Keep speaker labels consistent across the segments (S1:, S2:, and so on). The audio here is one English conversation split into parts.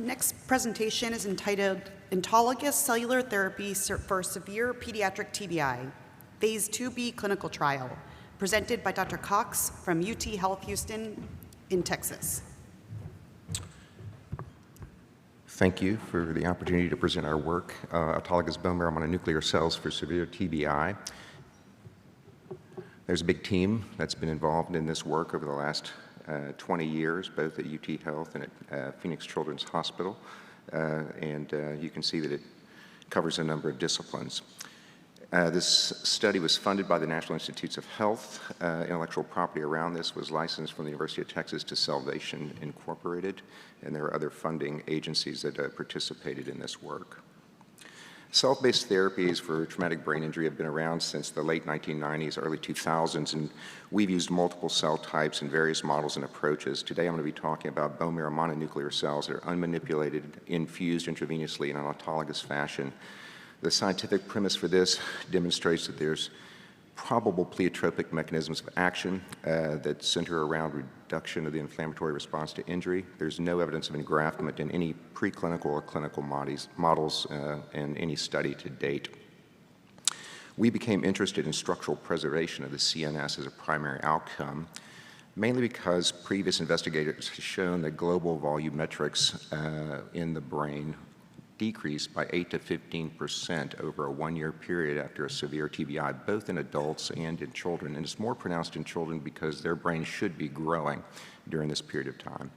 S1: next presentation is entitled Autologous Cellular Therapy for Severe Pediatric TBI, Phase 2B Clinical Trial, presented by Dr. Cox from UT Health Houston in Texas.
S2: Thank you for the opportunity to present our work, autologous bone marrow mononuclear cells for severe TBI. There's a big team that's been involved in this work over the last 20 years, both at UT Health and at Phoenix Children's Hospital, and you can see that it covers a number of disciplines. This study was funded by the National Institutes of Health. Intellectual property around this was licensed from the University of Texas to Salvation Incorporated, and there are other funding agencies that participated in this work. Cell-based therapies for traumatic brain injury have been around since the late 1990s, early 2000s, and we've used multiple cell types and various models and approaches. Today I'm going to be talking about bone marrow mononuclear cells that are unmanipulated, infused intravenously in an autologous fashion. The scientific premise for this demonstrates that there's probable pleiotropic mechanisms of action that center around reduction of the inflammatory response to injury. There's no evidence of engraftment in any preclinical or clinical models in any study to date. We became interested in structural preservation of the CNS as a primary outcome, mainly because previous investigators have shown that global volumetrics in the brain decreased by 8 to 15% over a one-year period after a severe TBI, both in adults and in children. And it's more pronounced in children because their brain should be growing during this period of time.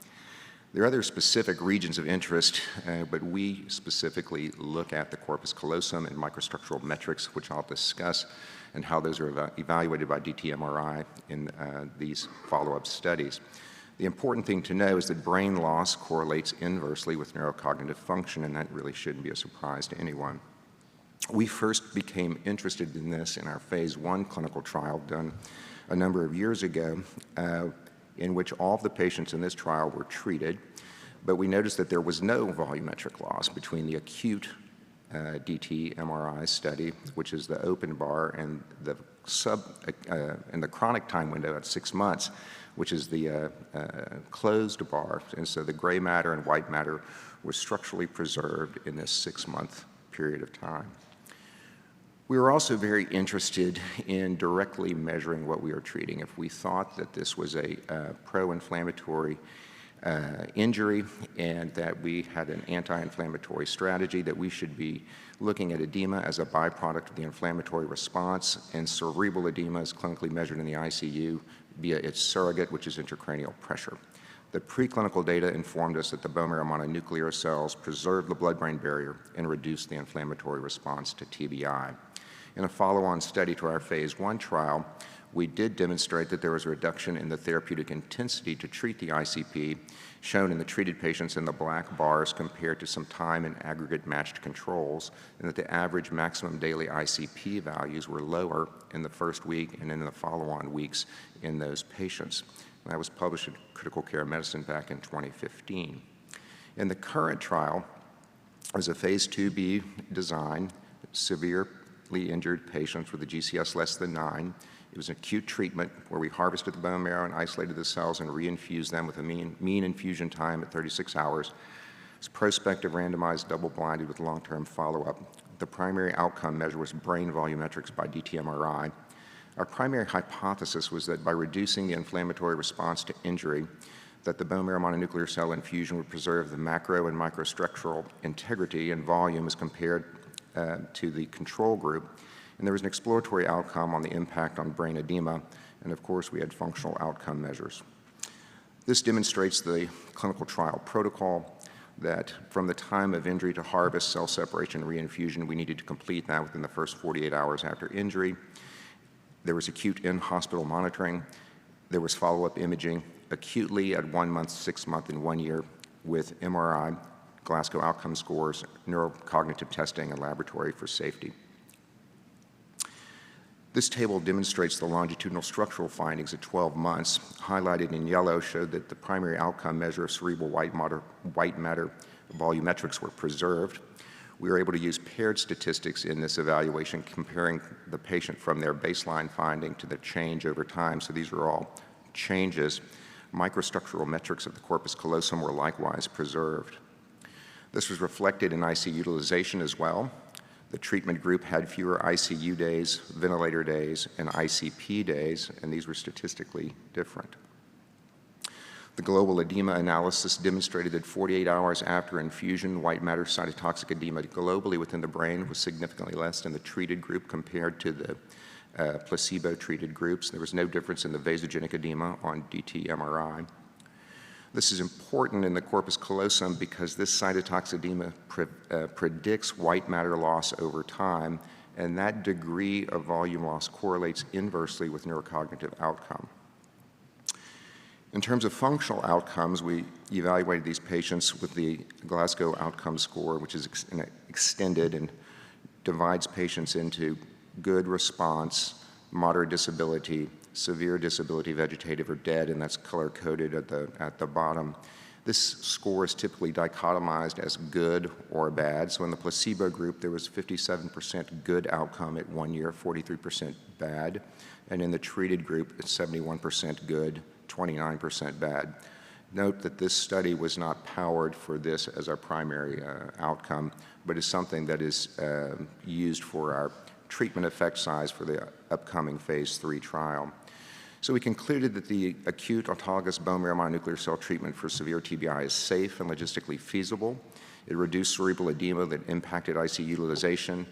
S2: There are other specific regions of interest, but we specifically look at the corpus callosum and microstructural metrics, which I'll discuss, and how those are evaluated by DT-MRI in these follow-up studies. The important thing to know is that brain loss correlates inversely with neurocognitive function, and that really shouldn't be a surprise to anyone. We first became interested in this in our phase 1 clinical trial done a number of years ago, in which all of the patients in this trial were treated, but we noticed that there was no volumetric loss between the acute DT-MRI study, which is the open bar, and the chronic time window at 6 months, which is the closed bar. And so the gray matter and white matter was structurally preserved in this 6-month period of time. We were also very interested in directly measuring what we were treating. If we thought that this was a pro-inflammatory injury and that we had an anti-inflammatory strategy, that we should be looking at edema as a byproduct of the inflammatory response, and cerebral edema is clinically measured in the ICU via its surrogate, which is intracranial pressure. The preclinical data informed us that the bone marrow mononuclear cells preserve the blood-brain barrier and reduce the inflammatory response to TBI. In a follow-on study to our phase 1 trial, we did demonstrate that there was a reduction in the therapeutic intensity to treat the ICP, shown in the treated patients in the black bars compared to some time and aggregate matched controls, and that the average maximum daily ICP values were lower in the first week and in the follow-on weeks in those patients. That was published in Critical Care Medicine back in 2015. In the current trial, as a phase 2B design, severely injured patients with a GCS less than 9. It was an acute treatment where we harvested the bone marrow and isolated the cells and reinfused them with a mean infusion time at 36 hours. It's prospective, randomized, double-blinded with long-term follow-up. The primary outcome measure was brain volumetrics by DT-MRI. Our primary hypothesis was that by reducing the inflammatory response to injury, that the bone marrow mononuclear cell infusion would preserve the macro and microstructural integrity and volume as compared to the control group. And there was an exploratory outcome on the impact on brain edema, and of course we had functional outcome measures. This demonstrates the clinical trial protocol, that from the time of injury to harvest, cell separation, and reinfusion, we needed to complete that within the first 48 hours after injury. There was acute in-hospital monitoring. There was follow-up imaging acutely at 1 month, 6 month, and 1 year with MRI, Glasgow outcome scores, neurocognitive testing, and laboratory for safety. This table demonstrates the longitudinal structural findings at 12 months. Highlighted in yellow showed that the primary outcome measure of cerebral white matter volumetrics were preserved. We were able to use paired statistics in this evaluation, comparing the patient from their baseline finding to the change over time. So these are all changes. Microstructural metrics of the corpus callosum were likewise preserved. This was reflected in ICU utilization as well. The treatment group had fewer ICU days, ventilator days, and ICP days, and these were statistically different. The global edema analysis demonstrated that 48 hours after infusion, white matter cytotoxic edema globally within the brain was significantly less in the treated group compared to the placebo-treated groups. There was no difference in the vasogenic edema on DT MRI. This is important in the corpus callosum because this cytotoxic edema predicts white matter loss over time, and that degree of volume loss correlates inversely with neurocognitive outcome. In terms of functional outcomes, we evaluated these patients with the Glasgow Outcome Score, which is extended and divides patients into good response, moderate disability, severe disability, vegetative, or dead, and that's color-coded at the bottom. This score is typically dichotomized as good or bad. So in the placebo group, there was 57% good outcome at 1 year, 43% bad. And in the treated group, it's 71% good, 29% bad. Note that this study was not powered for this as our primary outcome, but is something that is used for our treatment effect size for the upcoming phase 3 trial. So we concluded that the acute autologous bone marrow mononuclear cell treatment for severe TBI is safe and logistically feasible. It reduced cerebral edema that impacted ICU utilization.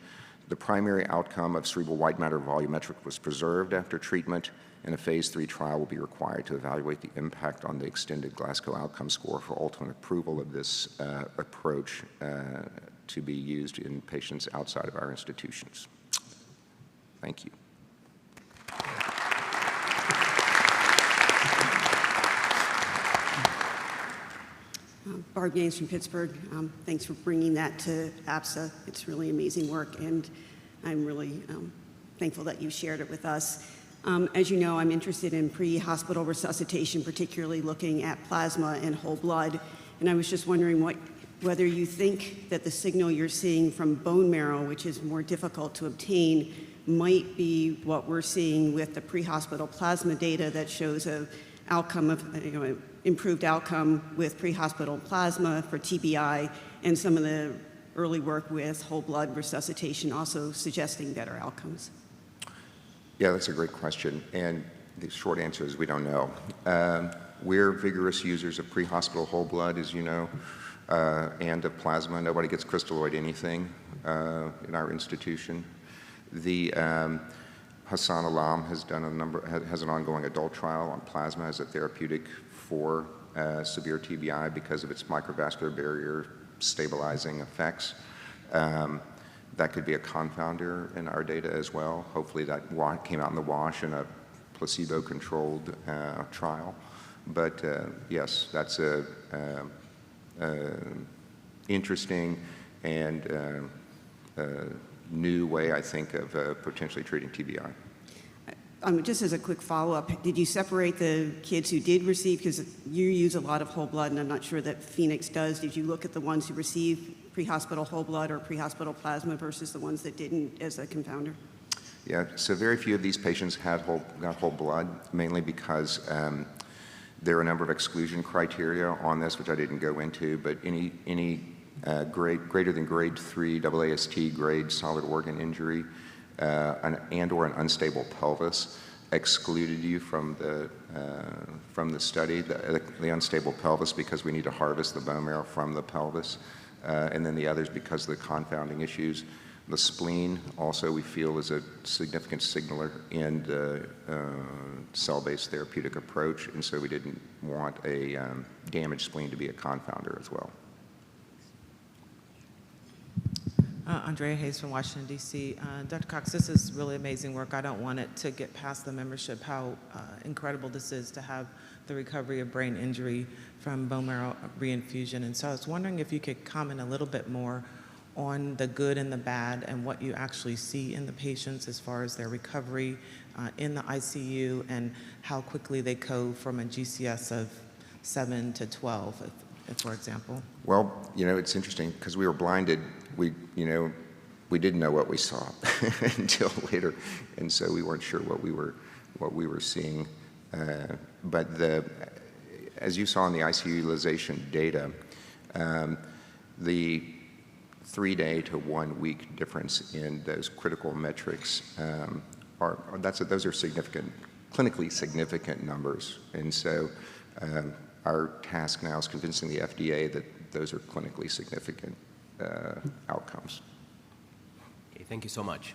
S2: The primary outcome of cerebral white matter volumetric was preserved after treatment, and a phase 3 trial will be required to evaluate the impact on the extended Glasgow Outcome Score for ultimate approval of this approach to be used in patients outside of our institutions. Thank you.
S3: Barb Gaines from Pittsburgh. Thanks for bringing that to APSA. It's really amazing work, and I'm really thankful that you shared it with us. As you know, I'm interested in pre-hospital resuscitation, particularly looking at plasma and whole blood, and I was just wondering whether you think that the signal you're seeing from bone marrow, which is more difficult to obtain, might be what we're seeing with the pre-hospital plasma data that shows an outcome of, improved outcome with pre-hospital plasma for TBI, and some of the early work with whole blood resuscitation also suggesting better outcomes.
S2: Yeah, that's a great question, and the short answer is we don't know. We're vigorous users of pre-hospital whole blood, as you know, and of plasma. Nobody gets crystalloid anything in our institution. The Hassan Alam has an ongoing adult trial on plasma as a therapeutic for severe TBI because of its microvascular barrier stabilizing effects. That could be a confounder in our data as well. Hopefully that came out in the wash in a placebo-controlled trial. But yes, that's a interesting and new way, I think, of potentially treating TBI.
S3: Just as a quick follow-up, did you separate the kids who did receive, because you use a lot of whole blood, and I'm not sure that Phoenix does, did you look at the ones who received pre-hospital whole blood or pre-hospital plasma versus the ones that didn't as a confounder?
S2: Yeah, so very few of these patients got whole blood, mainly because there are a number of exclusion criteria on this, which I didn't go into, but any greater than grade 3 AAST grade solid organ injury and/or an unstable pelvis excluded you from the study. The unstable pelvis because we need to harvest the bone marrow from the pelvis, and then the others because of the confounding issues. The spleen also we feel is a significant signaler in the cell-based therapeutic approach, and so we didn't want a damaged spleen to be a confounder as well.
S4: Andrea Hayes from Washington, D.C. Dr. Cox, this is really amazing work. I don't want it to get past the membership how incredible this is to have the recovery of brain injury from bone marrow reinfusion. And so I was wondering if you could comment a little bit more on the good and the bad and what you actually see in the patients as far as their recovery in the ICU and how quickly they go from a GCS of 7 to 12, for example.
S2: Well, it's interesting because we were blinded. We didn't know what we saw until later, and so we weren't sure what we were seeing. But as you saw in the ICU utilization data, the 3-day to 1-week difference in those critical metrics those are significant, clinically significant numbers. And so our task now is convincing the FDA that those are clinically significant outcomes.
S5: Okay, thank you so much.